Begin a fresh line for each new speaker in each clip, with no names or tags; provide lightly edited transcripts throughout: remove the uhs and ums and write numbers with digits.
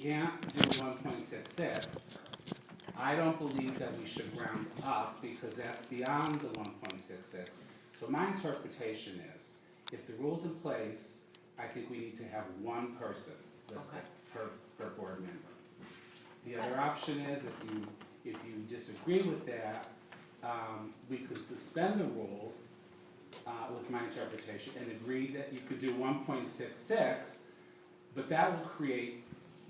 can't do 1.66, I don't believe that we should round up because that's beyond the 1.66. So my interpretation is, if the rule's in place, I think we need to have one person listed per board member. The other option is, if you disagree with that, we could suspend the rules with my interpretation and agree that you could do 1.66, but that will create,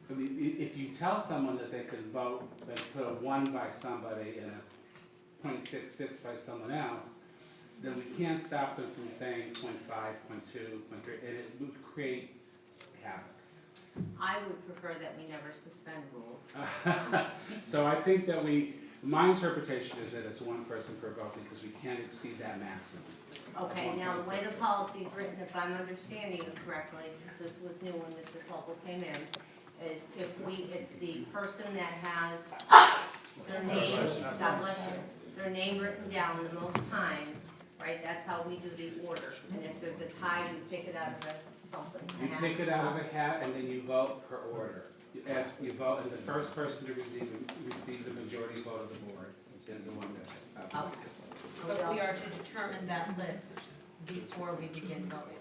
I mean, if you tell someone that they can vote, like put a 1 by somebody and a 0.66 by someone else, then we can't stop them from saying 0.5, 0.2, 0.3, and it would create havoc.
I would prefer that we never suspend rules.
So I think that my interpretation is that it's one person per vote because we can't exceed that maximum.
Okay, now the way the policy is written, if I'm understanding it correctly, because this was new when Mr. Copel came in, is it's the person that has their name, God bless you, their name written down the most times, right? That's how we do the order. And if there's a tie, you pick it out of something.
You pick it out of a hat and then you vote per order. As you vote, and the first person to receive the majority vote of the board is the one that's up.
But we are to determine that list before we begin voting.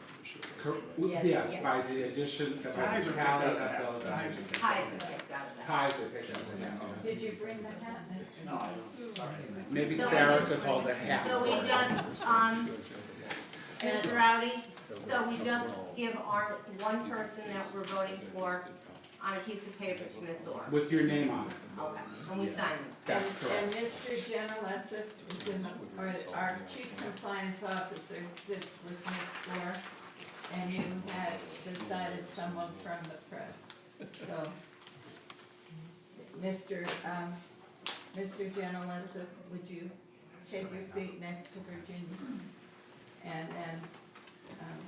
Yes, by the addition, by the tally of those.
Ties are picked out of that.
Ties are picked out of that.
Did you bring the hat, Mr.?
No.
Maybe
So
Sarah
we just-
could hold a hat.
So we just, Mr. Rowdy, so we just give our one person that we're voting for on a piece of paper to Ms. Orr.
With your name on it.
Okay, and we
Yes.
sign it.
That's
And
correct.
Mr. Gentilezza is in the, or our chief compliance officer sits with Ms. Orr, and you had decided someone from the press. So, Mr. Gentilezza, would you take your seat next to Virginia? And then,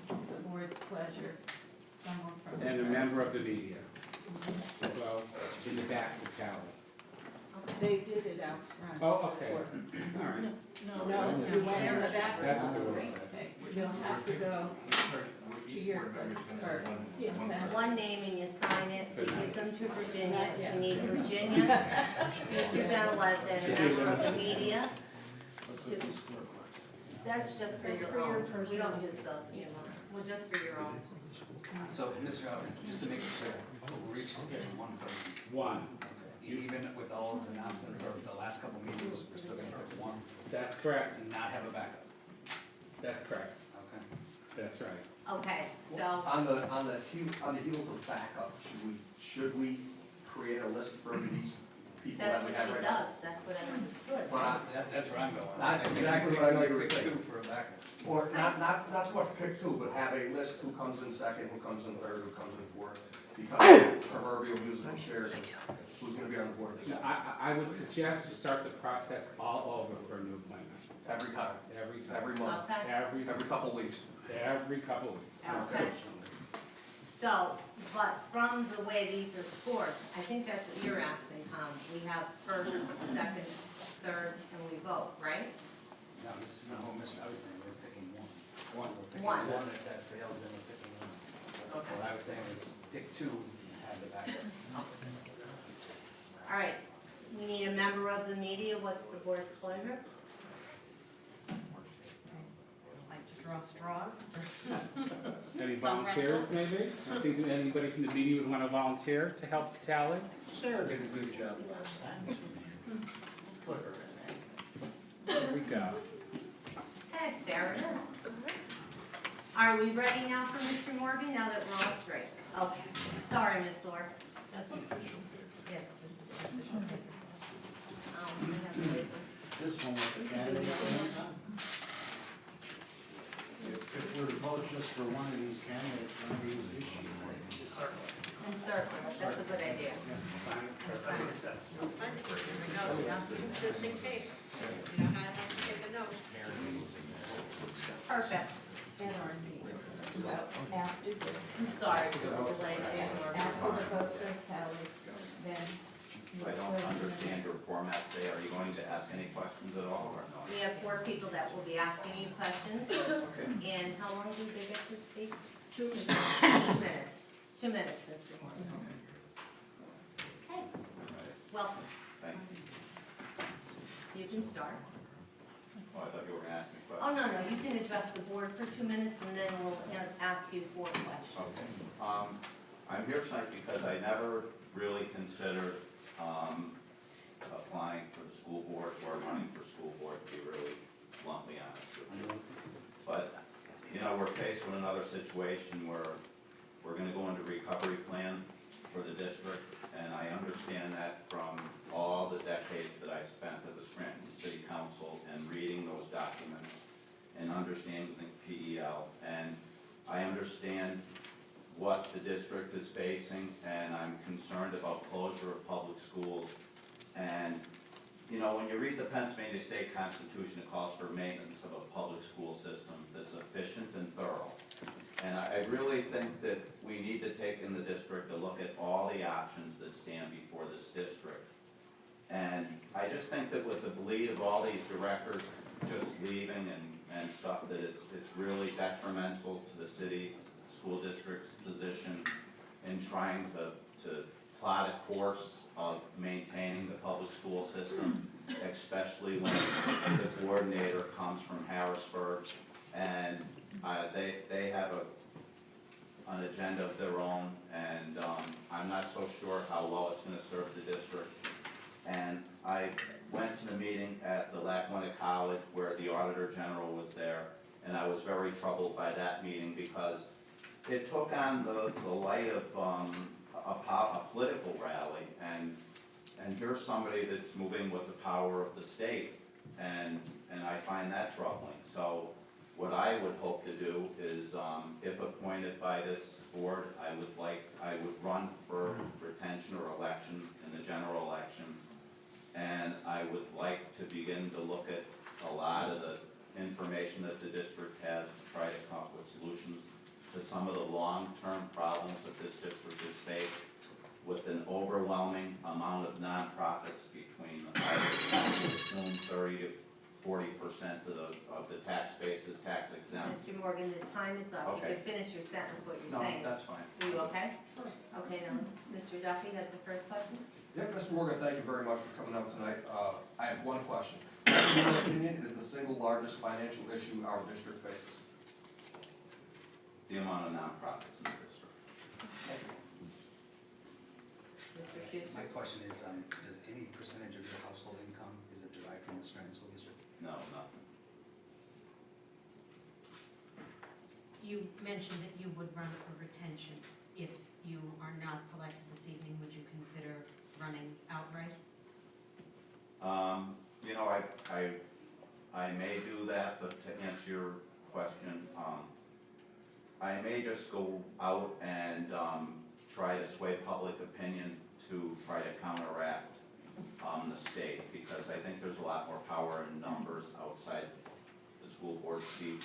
the board's pleasure, someone from the press.
And a member of the media. Well, in the back to tally.
They did it out front.
Oh, okay.
before.
All right.
No, you went in the back.
That's what the rules say.
Okay, you'll have to go to your place, or, okay.
One name and you sign it, we give them to Virginia.
Yeah.
We need Virginia, Mr. Gentilezza, and a member of the media. That's just for your own. We don't use those, you know, well, just for your own.
So, Mr. Howard, just to make it clear, we're each getting one person.
One.
Okay. Even with all of the nonsense of the last couple meetings, we're still gonna pick one
That's correct.
and not have a backup.
That's correct.
Okay.
That's right.
Okay, so,
On the heels of backup, should we create a list for these people
that's
that we
what
have
she
right
does,
now?
that's what I understood.
But
That's where I'm going.
Not
I think
exactly
we
what I know
pick
you were
two
thinking.
for a backup.
or not so much pick two, but have a list who comes in second, who comes in third, who comes in fourth, because proverbial musical chairs of who's gonna be on the board this
No, I would suggest to start the process all over for a new appointment.
every time,
Every time.
every month,
Okay,
every couple weeks.
Every couple weeks,
Okay.
unfortunately.
so, but from the way these are scored, I think that's what you're asking, Tom. We have first, second, third, and we vote, right?
No, what Mr. Howard was saying, we're picking one. We're picking
One.
one, if that fails, then we're picking one.
Okay.
What I was saying is pick two and have the backup.
All right, we need a member of the media. What's the board's pleasure?
Like to draw straws?
Any volunteers, maybe? I think that anybody from the media would want to volunteer to help tally?
Sure. Did a good job.
There we go.
Okay, Sarah it is. Are we ready now for Mr. Morgan, now that we're all straight? Okay, sorry, Ms. Orr.
That's official. Yes, this is the official paper.
We have to wait
This one with the candidates on it. If we're to vote just for one of these candidates, one of these issues.
and circle, that's a good idea.
That's fine. Here we go, just in case. You know how I have to take a note.
Perfect.
After this,
I'm sorry for the delay.
after the votes are tallied, then.
I don't understand your format today. Are you going to ask any questions at all or no?
We have 4 people that will be asking you questions. And how long do they get to speak? 2 minutes. 2 minutes. 2 minutes, Mr. Morgan. Welcome.
Thank you.
You can start.
Oh, I thought you were gonna ask me a
Oh,
question.
no, you can address the board for 2 minutes, and then we'll ask you 4 questions.
Okay. I'm here tonight because I never really considered, applying for the school board or running for school board, to be really bluntly honest with you. But, you know, we're faced with another situation where we're gonna go into recovery plan for the district, and I understand that from all the decades that I spent at the Scranton City Council and reading those documents and understanding the PEL, and I understand what the district is facing, and I'm concerned about closure of public schools. And, you know, when you read the Pennsylvania State Constitution, it calls for maintenance of a public school system that's efficient and thorough. And I really think that we need to take in the district a look at all the options that stand before this district. And I just think that with the bleed of all these directors just leaving and stuff, that it's really detrimental to the city school district's position in trying to plot a course of maintaining the public school system, especially when the coordinator comes from Harrisburg, and they have an agenda of their own, and I'm not so sure how well it's gonna serve the district. And I went to the meeting at the Lackawanna College where the Auditor General was there, and I was very troubled by that meeting because it took on the light of a political rally, and here's somebody that's moving with the power of the state, and I find that troubling. So what I would hope to do is, if appointed by this board, I would run for retention or election in the general election, and I would like to begin to look at a lot of the information that the district has to try to come up with solutions to some of the long-term problems that this district has faced with an overwhelming amount of nonprofits between, I would assume 30 to 40% of the tax base is tax exempt.
Mr. Morgan, the time is up. You
Okay.
can finish your sentence, what you're
No,
saying.
that's fine.
Are you okay? Sure. Okay, now, Mr. Duffy, that's the first question?
Yeah, Mr. Morgan, thank you very much for coming out tonight. I have one question. In your opinion, is the single largest financial issue our district faces?
The amount of nonprofits in the district.
Mr. Schuster?
My question is, does any percentage of your household income, is it derived from the Scranton School District?
No, nothing.
You mentioned that you would run for retention. If you are not selected this evening, would you consider running outright?
You know, I may do that, but to answer your question, I may just go out and try to sway public opinion to try to counteract the state, because I think there's a lot more power in numbers outside the school board seat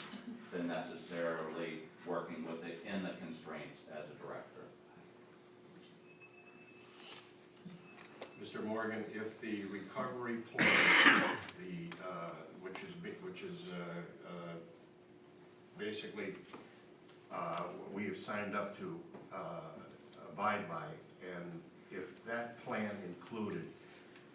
than necessarily working with it in the constraints as a director.
Mr. Morgan, if the recovery plan, which is basically we have signed up to abide by, and if that plan included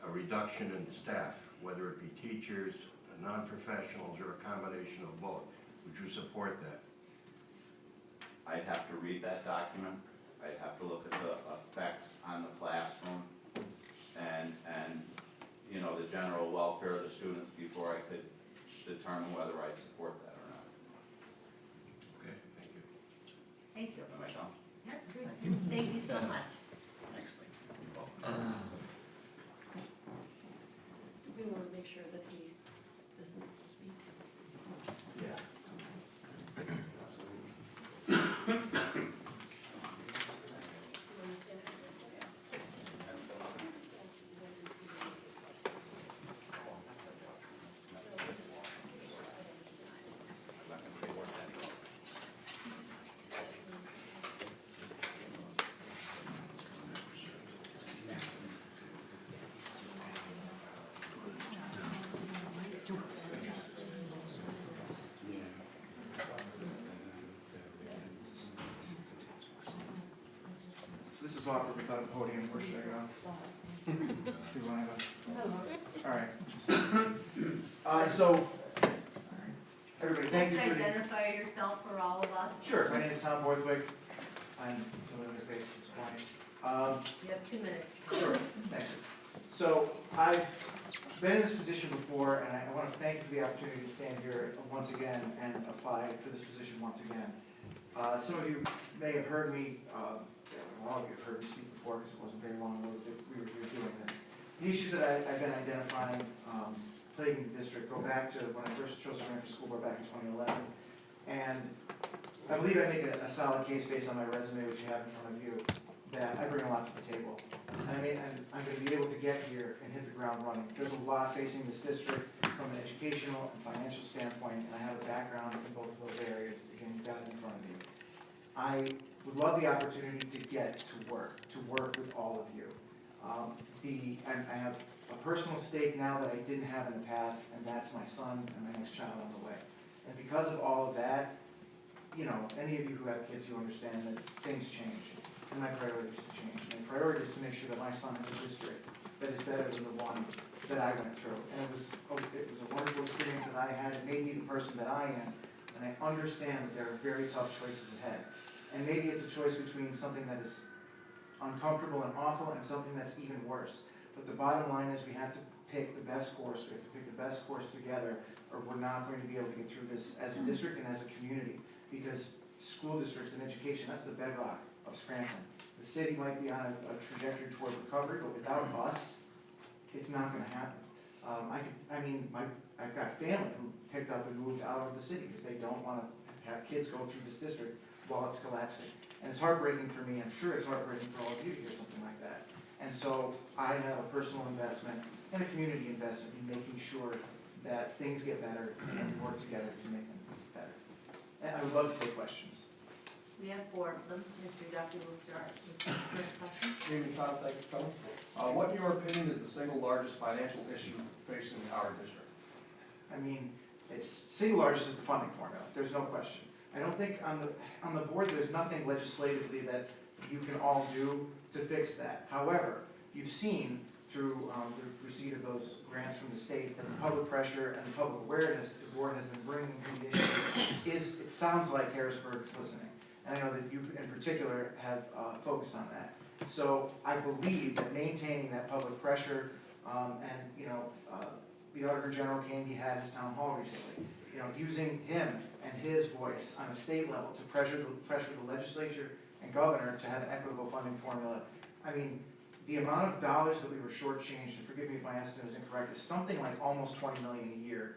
a reduction in staff, whether it be teachers, non-professionals, or a combination of both, would you support that?
I'd have to read that document, I'd have to look at the effects on the classroom and, you know, the general welfare of the students before I could determine whether I'd support that or not.
Okay, thank you.
Thank you.
Am I done?
Yeah, good. Thank you so much.
Thanks, Lee.
We want to make sure that he doesn't speak.
Yeah.
so awkward without a podium, where should I go? Do you want to? All right. So, everybody, thank you
Just
for the.
identify yourself for all of us.
Sure, my name is Tom Borthwick. I'm familiar face at this point.
You have 2 minutes.
Sure, thank you. So I've been in this position before, and I want to thank you for the opportunity to stand here once again and apply for this position once again. Some of you may have heard me, all of you have heard me speak before because it wasn't very long ago that we were here doing this. The issues that I've been identifying plaguing the district go back to when I first chose to run for school board back in 2011. And I believe I make a solid case based on my resume, which you have in front of you, that I bring a lot to the table. And I mean, I'm going to be able to get here and hit the ground running. There's a lot facing this district from an educational and financial standpoint, and I have a background in both of those areas. Again, you've got it in front of you. I would love the opportunity to get to work with all of you. I have a personal stake now that I didn't have in the past, and that's my son and my next child on the way. And because of all of that, you know, any of you who have kids, you understand that things change, and my priorities to change. My priority is to make sure that my son has a district that is better than the one that I went through. And it was a wonderful experience that I had. It made me the person that I am, and I understand that there are very tough choices ahead. And maybe it's a choice between something that is uncomfortable and awful and something that's even worse. But the bottom line is we have to pick the best course. We have to pick the best course together, or we're not going to be able to get through this as a district and as a community. Because school districts and education, that's the bedrock of Scranton. The city might be on a trajectory toward recovery, but without us, it's not going to happen. I've got family who picked up and moved out of the city because they don't want to have kids go through this district while it's collapsing. And it's heartbreaking for me, I'm sure it's heartbreaking for all of you to hear something like that. And so I have a personal investment and a community investment in making sure that things get better and we work together to make them better. And I would love to take questions.
We have 4 of them. Mr. Duffy will start with the first question.
Good evening, Tom, thank you for coming. What, in your opinion, is the single largest financial issue facing our district?
I mean, it's single largest is the funding formula, there's no question. I don't think on the board, there's nothing legislatively that you can all do to fix that. However, you've seen through the receipt of those grants from the state that the public pressure and the public awareness the board has been bringing to the issue it sounds like Harrisburg is listening. And I know that you in particular have focused on that. So I believe that maintaining that public pressure the Auditor General came, he had his town hall recently. You know, using him and his voice on a state level to pressure the legislature and governor to have an equitable funding formula. I mean, the amount of dollars that we were shortchanged, and forgive me if my estimate is incorrect, is something like almost $20 million a year,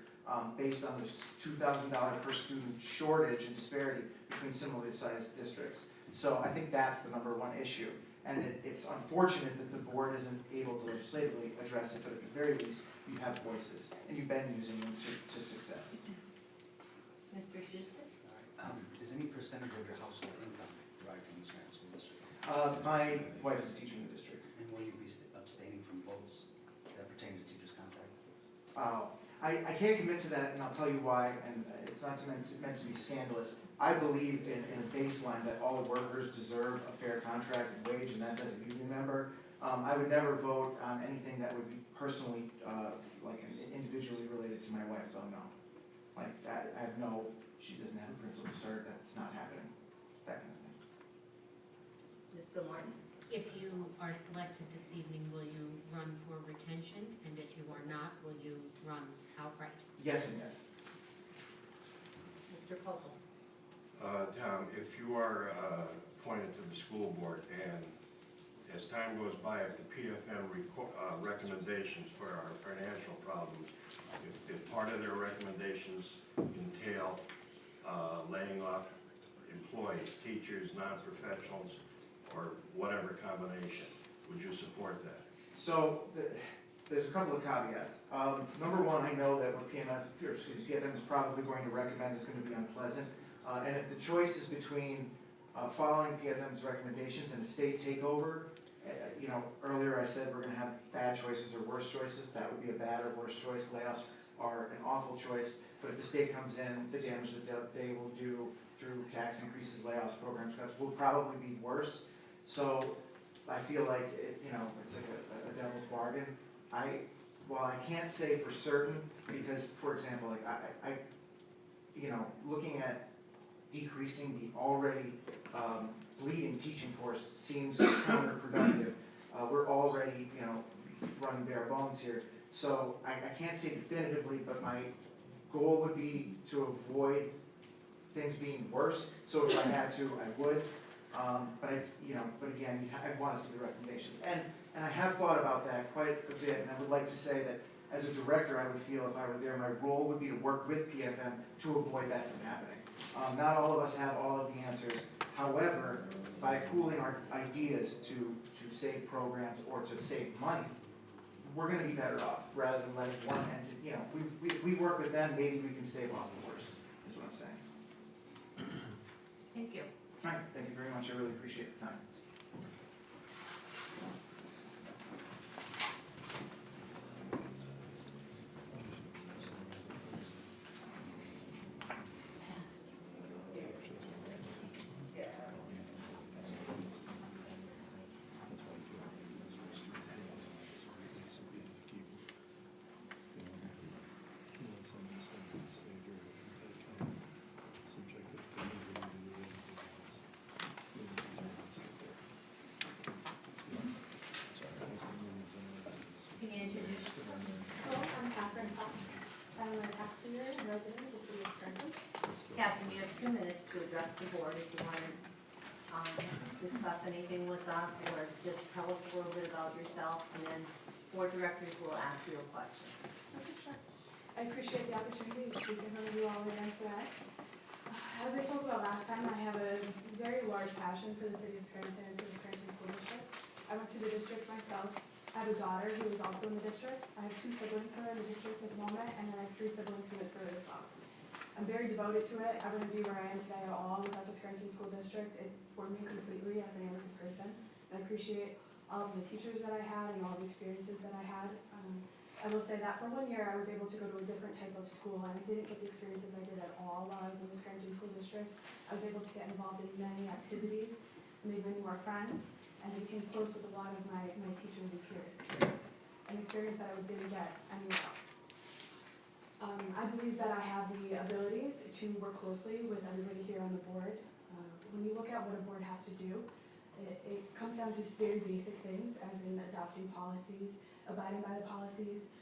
based on this $2,000 per student shortage and disparity between similarly sized districts. So I think that's the #1 issue. And it's unfortunate that the board isn't able to legislatively address it, but at the very least, you have voices, and you've been using them to success.
Mr. Schuster?
Is any percentage of your household income derived from the Scranton School District?
My wife is a teacher in the district.
And will you be abstaining from votes that pertain to teachers' contracts?
I can't commit to that, and I'll tell you why, and it's not meant to be scandalous. I believe in a baseline that all workers deserve a fair contract and wage, and that's as a union member. I would never vote on anything that would be personally, individually related to my wife, so no. She doesn't have a principal cert, that's not happening, that kind of thing.
Ms. Gilmartin?
If you are selected this evening, will you run for retention? And if you are not, will you run outright?
Yes and yes.
Mr. Popel?
Tom, if you are appointed to the school board and as time goes by, if the PFM recommendations for our financial problems, if part of their recommendations entail laying off employees, teachers, non-professionals, or whatever combination, would you support that?
So, there's a couple of caveats. #1, I know that what PFM is probably going to recommend is going to be unpleasant. And if the choice is between following PFM's recommendations and a state takeover, earlier I said we're going to have bad choices or worse choices. That would be a bad or worse choice. Layoffs are an awful choice. But if the state comes in, the damage that they will do through tax increases, layoffs, program cuts will probably be worse. So I feel like, it's like a devil's bargain. While I can't say for certain, because, for example, like, I looking at decreasing the already bleeding teaching force seems counterproductive. We're already, running bare bones here. So I can't say definitively, but my goal would be to avoid things being worse. So if I had to, I would. But again, I'd want to see the recommendations. And I have thought about that quite a bit, and I would like to say that as a director, I would feel if I were there, my role would be to work with PFM to avoid that from happening. Not all of us have all of the answers. However, by pooling our ideas to save programs or to save money, we're gonna be better off rather than letting one entity, we work with them, maybe we can save off the worst, is what I'm saying.
Thank you.
All right, thank you very much, I really appreciate the time.
Can you introduce yourself?
Hello, I'm Catherine Fox. I'm a taxpayer and resident of the city of Scranton.
Catherine, you have 2 minutes to address the board if you want to discuss anything with us, or just tell us a little bit about yourself, and then board directors will ask you a question.
Okay, sure. I appreciate the opportunity to speak in front of you all again today. As I spoke about last time, I have a very large passion for the city of Scranton and for the Scranton School District. I went through the district myself. I have a daughter who is also in the district. I have 2 siblings who are in the district at the moment, and then I have 3 siblings who live further as well. I'm very devoted to it. I wouldn't be where I am today at all without the Scranton School District. It formed me completely as I am as a person. And I appreciate all of the teachers that I had and all the experiences that I had. I will say that for 1 year I was able to go to a different type of school, and I didn't get the experiences I did at all while I was in the Scranton School District. I was able to get involved in many activities, made many more friends, and I became close with a lot of my teachers and peers. It's an experience that I didn't get anywhere else. I believe that I have the abilities to work closely with everybody here on the board. When you look at what a board has to do, it comes down to very basic things, as in adopting policies, abiding by the policies,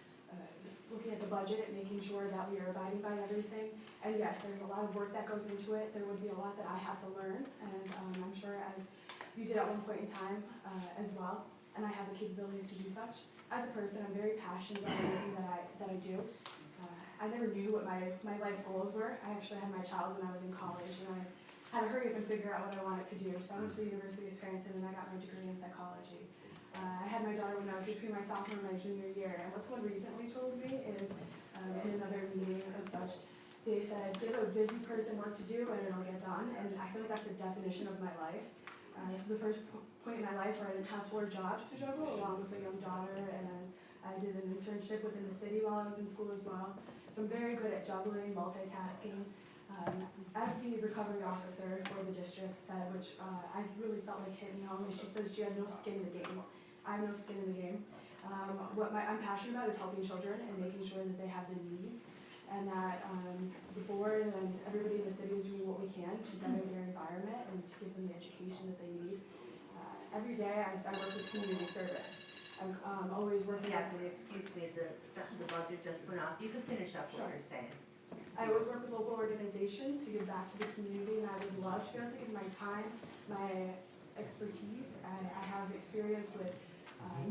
looking at the budget and making sure that we are abiding by everything. And yes, there's a lot of work that goes into it. There would be a lot that I have to learn, and I'm sure as you did at one point in time as well, and I have the capabilities to do such. As a person, I'm very passionate about everything that I do. I never knew what my life goals were. I actually had my child when I was in college, and I had to hurry up and figure out what I wanted to do. So I went to the University of Scranton, and I got my degree in psychology. I had my daughter when I was between my sophomore and my junior year, and what someone recently told me is, in another meeting and such, they said, give a busy person work to do and it'll get done, and I feel like that's the definition of my life. This is the first point in my life where I didn't have 4 jobs to juggle, along with a young daughter, and then I did an internship within the city while I was in school as well. So I'm very good at juggling, multitasking. As the recovery officer for the district said, which I really felt like hit me home, and she said she had no skin in the game. I have no skin in the game. What I'm passionate about is helping children and making sure that they have the needs, and that the board and everybody in the city is doing what we can to better their environment and to give them the education that they need. Every day I work with community service. I'm always working at
Catherine, excuse me, the buzzer just went off. You can finish up what you're saying.
I always work with local organizations to give back to the community, and I would love to be able to give my time, my expertise. I have experience with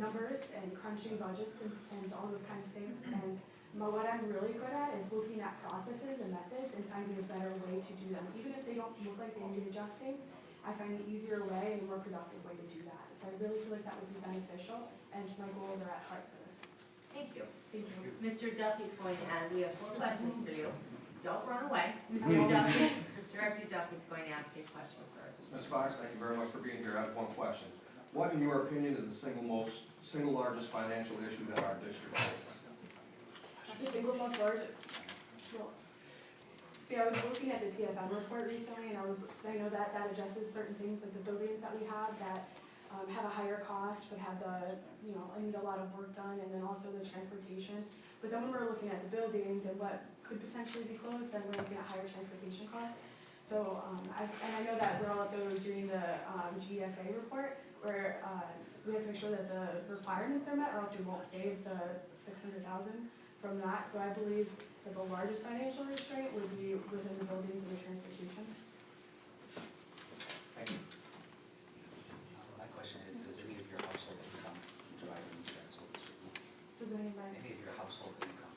numbers and crunching budgets and all those kind of things. And what I'm really good at is looking at processes and methods and finding a better way to do them. Even if they don't look like they need adjusting, I find an easier way and a more productive way to do that. So I really feel like that would be beneficial, and my goals are at heart for this.
Thank you.
Thank you.
Mr. Duffy's going to ask, we have 4 questions for you. Don't run away. Mr. Duffy, Director Duffy's going to ask you a question first.
Ms. Fox, thank you very much for being here. I have one question. What, in your opinion, is the single largest financial issue that our district faces?
The single most large, well, see, I was looking at the PFM report recently, and I know that addresses certain things like the buildings that we have that have a higher cost, but have the, I need a lot of work done, and then also the transportation. But then when we're looking at the buildings and what could potentially be closed, then we're looking at higher transportation costs. So, I know that we're also doing the GSA report, where we have to make sure that the requirements are met, or else we won't save the $600,000 from that. So I believe that the largest financial restraint would be within the buildings and the transportation.
Thank you.
My question is, does any of your household income derive from the Scranton School District?
Does anybody,
Any of your household income?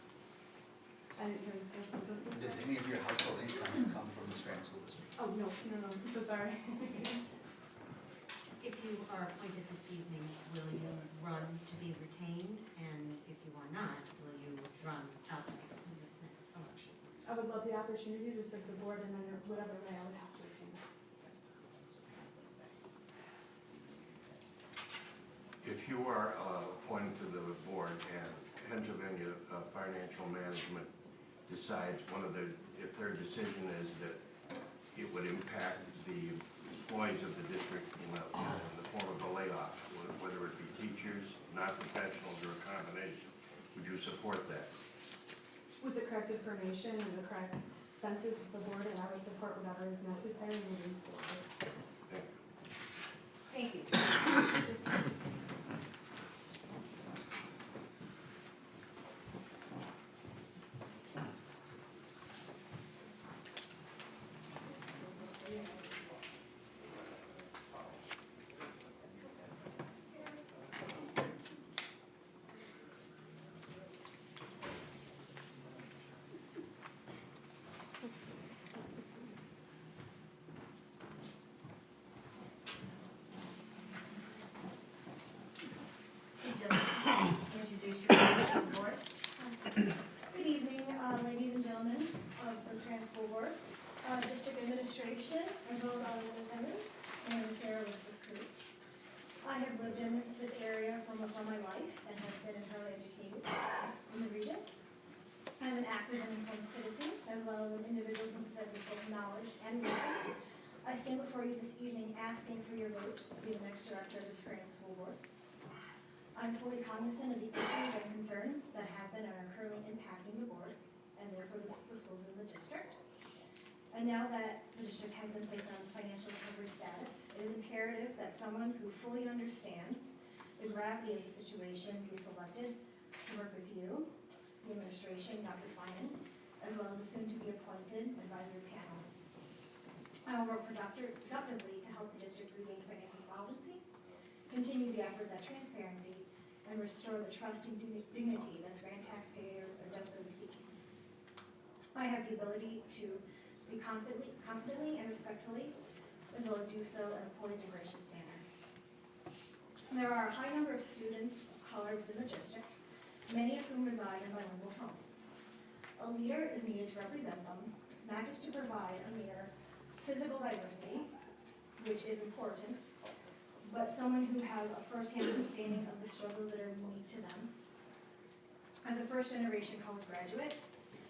I didn't hear the
Does any of your household income come from the Scranton School District?
Oh, no, I'm so sorry.
If you are appointed this evening, will you run to be retained? And if you are not, will you run outright in this next election?
I would love the opportunity to serve the board, and then whatever way I would have to retain that.
If you are appointed to the board and Pennsylvania Financial Management decides if their decision is that it would impact the employees of the district in the form of a layoff, whether it be teachers, non-professionals, or a combination, would you support that?
With the correct information and the correct census of the board, and I would support whatever is necessary moving forward.
Thank you.
Thank you. Introduce yourself to the board.
Good evening, ladies and gentlemen of the Scranton School Board, District Administration, as well as all of the attendants, and Sarah Elizabeth Cruz. I have lived in this area for most of my life and have been entirely educated in the region. I'm an active and informed citizen, as well as an individual who possesses both knowledge and wisdom. I stand before you this evening asking for your vote to be the next director of the Scranton School Board. I'm fully cognizant of the issues and concerns that have been and are currently impacting the board, and therefore the schools in the district. And now that the district has been placed on financial recovery status, it is imperative that someone who fully understands the gravity of the situation be selected to work with you, the administration, Dr. Finan, as well as the soon-to-be appointed advisory panel. I will work productively to help the district regain financial solvency, continue the efforts at transparency, and restore the trust and dignity that Scranton taxpayers are desperately seeking. I have the ability to speak confidently and respectfully, as well as do so in a poised and gracious manner. There are a high number of students of color within the district, many of whom reside in bilingual homes. A leader is needed to represent them, not just to provide a mere physical diversity, which is important, but someone who has a first-hand understanding of the struggles that are unique to them. As a first-generation college graduate,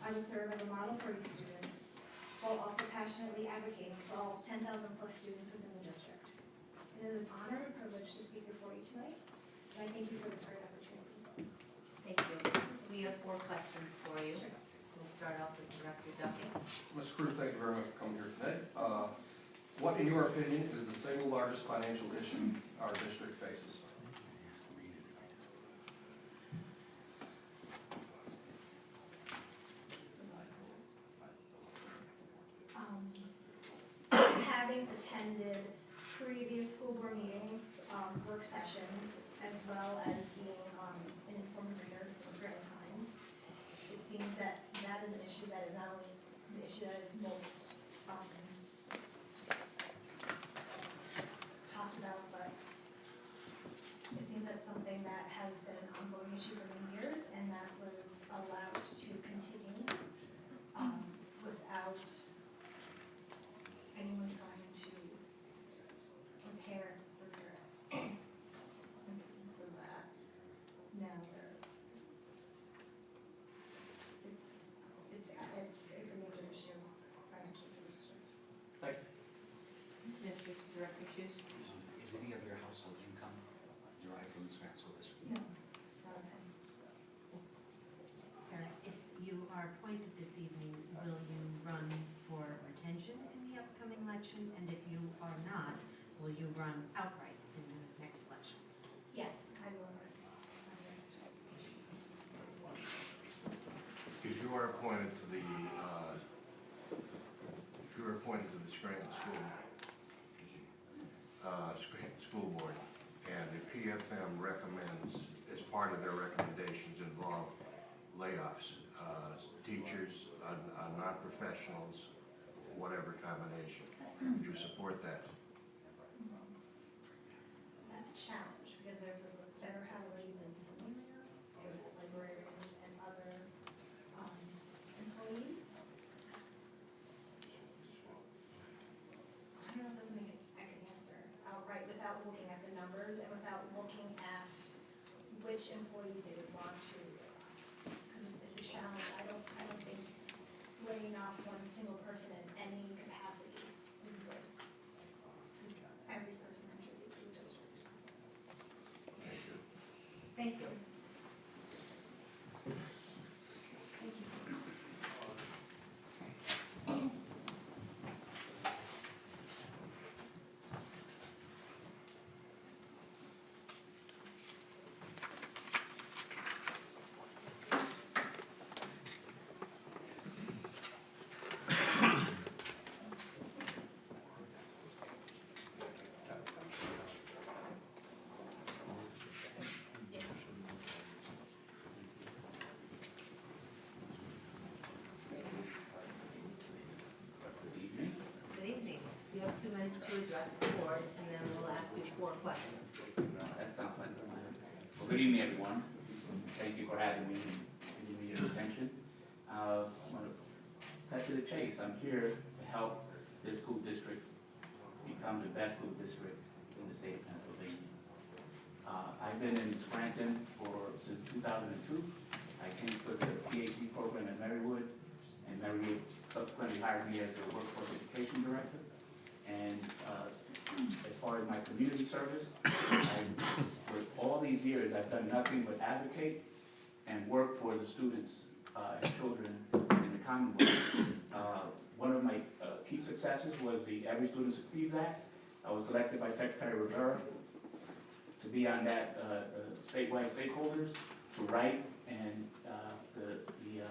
I will serve as a model for these students, while also passionately advocating for all 10,000 plus students within the district. It is an honor and privilege to speak before you tonight, and I thank you for this great opportunity.
Thank you. We have 4 questions for you.
Sure.
We'll start off with Director Duffy.
Ms. Cruz, thank you very much for coming here today. What, in your opinion, is the single largest financial issue our district faces?
Having attended previous school board meetings, work sessions, as well as being an informed reader of Scranton Times, it seems that that is an issue that is not only the issue that is most talked about, but it seems that's something that has been an ongoing issue for many years, and that was allowed to continue without anyone trying to repair it. So that now it's a major issue financially for the district.
Thank you.
Mr. Director Hughes.
Is any of your household income
are appointed to the, if you were appointed to the Scranton School Board, and the PFM recommends, as part of their recommendations involve layoffs, teachers, non-professionals, whatever combination, would you support that?
That's a challenge, because there have already been some emails with librarians and other employees. I don't know if that's something I can answer outright without looking at the numbers and without looking at which employees they would want to. Because it's a challenge. I don't think laying off one single person in any capacity is good. Because every person contributes to the district.
Thank you.
Thank you.
Good evening.
Good evening. You have 2 minutes to address the board, and then we'll ask you 4 questions.
That sounds like a plan. Well, good evening, everyone. Thank you for having me and giving me your attention. I want to cut to the chase. I'm here to help this school district become the best school district in the state of Pennsylvania. I've been in Scranton since 2002. I came for the PhD program at Marywood, and Marywood subsequently hired me as their workforce education director. And as far as my community service, with all these years, I've done nothing but advocate and work for the students and children in the Commonwealth. One of my key successes was the Every Student Succeeds Act. I was selected by Secretary Rivera to be on that statewide stakeholders to write and the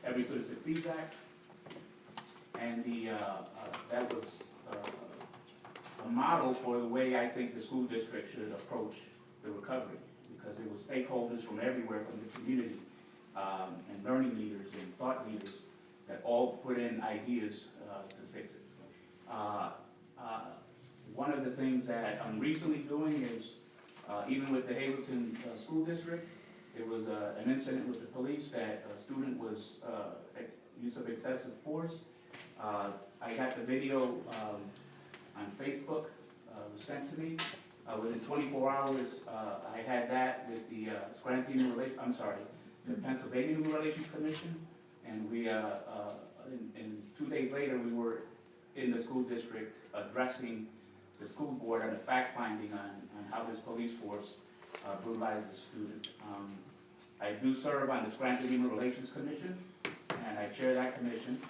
Every Student Succeeds Act. And that was a model for the way I think the school district should approach the recovery, because it was stakeholders from everywhere from the community and learning leaders and thought leaders that all put in ideas to fix it. One of the things that I'm recently doing is, even with the Hazleton School District, there was an incident with the police that a student was use of excessive force. I got the video on Facebook, was sent to me. Within 24 hours, I had that with the the Pennsylvania Human Relations Commission, and we, and 2 days later, we were in the school district addressing the school board on a fact finding on how this police force brutalized the student. I do serve on the Scranton Human Relations Commission, and I chair that commission,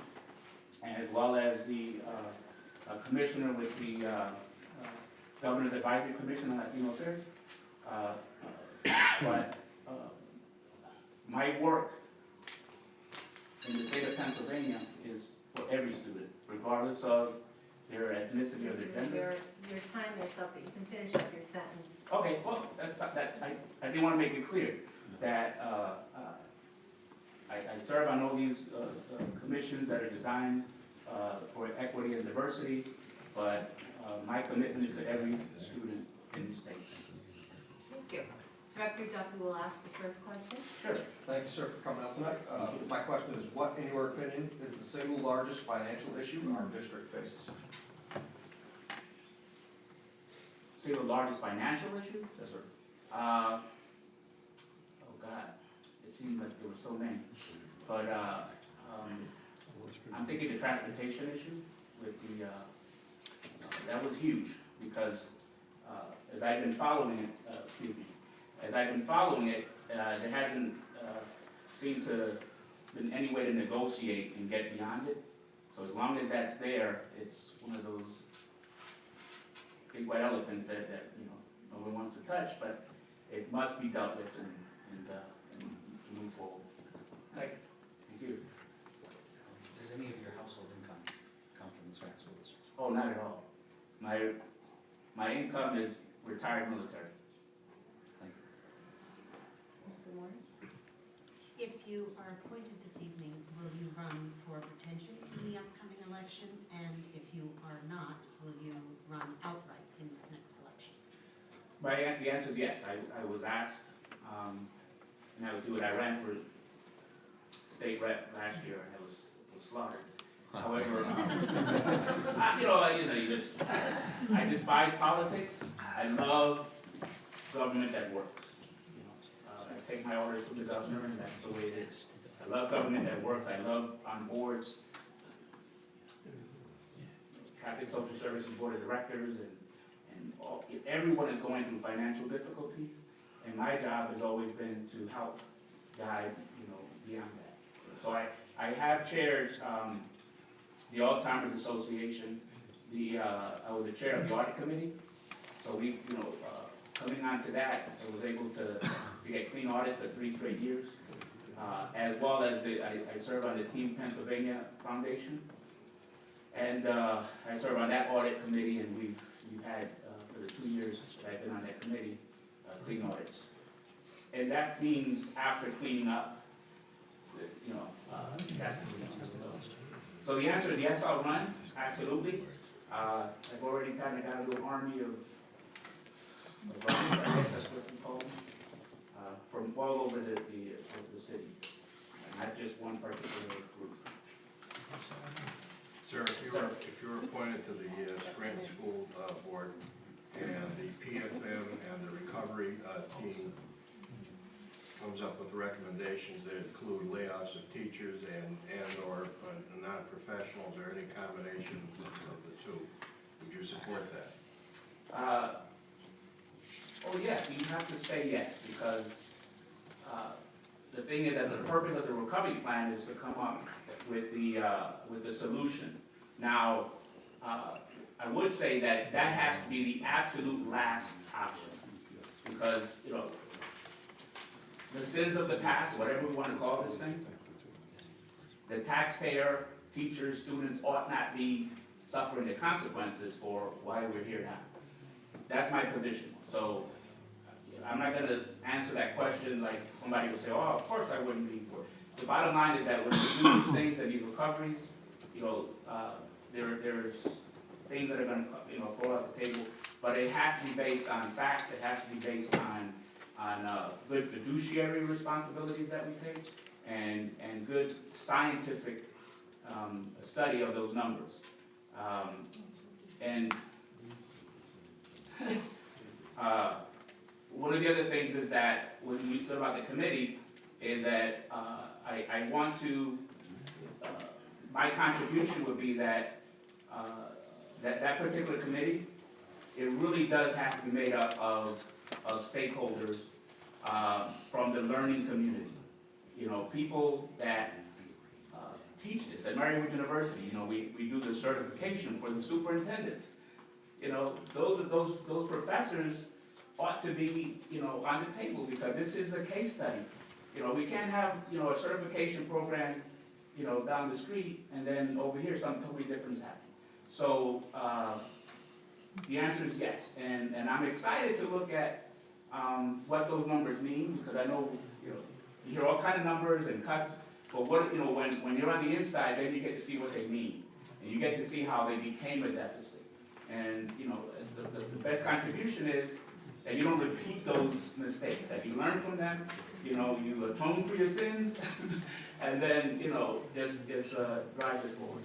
and as well as the commissioner with the Governor's Advisory Commission on Latino Affairs. But my work in the state of Pennsylvania is for every student, regardless of their ethnicity or their gender.
Your time is up, but you can finish up your sentence.
Okay, well, that's not, I didn't want to make it clear that I serve on all these commissions that are designed for equity and diversity, but my commitment is to every student in the state.
Thank you. Director Duffy will ask the first question.
Sure.
Thank you, sir, for coming out tonight. My question is, what, in your opinion, is the single largest financial issue our district faces?
See the largest financial issue?
Yes, sir.
Oh God, it seems like there were so many. But I'm thinking the transportation issue with the, that was huge because as I've been following it, there hasn't seemed to been any way to negotiate and get beyond it. So as long as that's there, it's one of those big white elephants that no one wants to touch, but it must be dealt with and move forward.
Thank you.
Thank you.
any of your household income come from the Scranton School District?
Oh, not at all. My income is retired military.
Mr. Warren?
If you are appointed this evening, will you run for retention in the upcoming election? And if you are not, will you run outright in this next election?
The answer is yes. I was asked, and I would do it. I ran for state rep last year and I was slaughtered. However, I despise politics. I love government that works. I take my orders from the governor, and that's the way it is. I love government that works. I love on boards, Catholic Social Services Board of Directors, and everyone is going through financial difficulties, and my job has always been to help guide, beyond that. So I have chaired the Alzheimer's Association. I was the chair of the audit committee, so we, coming on to that, I was able to get clean audits for 3 straight years, as well as I serve on the Team Pennsylvania Foundation, and I serve on that audit committee, and we've had for the 2 years that I've been on that committee, clean audits, and that means after cleaning up, that's so the answer is yes, I'll run, absolutely. I've already kind of got a little army of runners, I guess that's what we call them, from all over the city, not just one particular group.
Sir, if you're appointed to the Scranton School Board and the PFM and the recovery team comes up with recommendations that include layoffs of teachers and/or non-professionals or any combination of the two, would you support that?
Oh yes, you have to say yes, because the thing is that the purpose of the recovery plan is to come up with the solution. Now, I would say that has to be the absolute last option, because the sins of the past, whatever we want to call this thing, the taxpayer, teachers, students ought not be suffering the consequences for why we're here now. That's my position. So I'm not going to answer that question like somebody would say, oh, of course I wouldn't be for it. The bottom line is that when we do these things and these recoveries, there's things that are going to fall off the table, but it has to be based on facts. It has to be based on good fiduciary responsibilities that we take and good scientific study of those numbers. One of the other things is that when we talk about the committee is that I want to, my contribution would be that that particular committee, it really does have to be made up of stakeholders from the learning community. People that teach this at Marywood University. We do the certification for the superintendents. Those professors ought to be, on the table, because this is a case study. We can't have, a certification program, down the street, and then over here something totally different is happening. So, the answer is yes, and I'm excited to look at what those numbers mean, because I know, you hear all kind of numbers and cuts, but when you're on the inside, then you get to see what they mean, and you get to see how they became a deficit. And, the best contribution is that you don't repeat those mistakes, that you learn from them, you atone for your sins, and then, just drive this forward.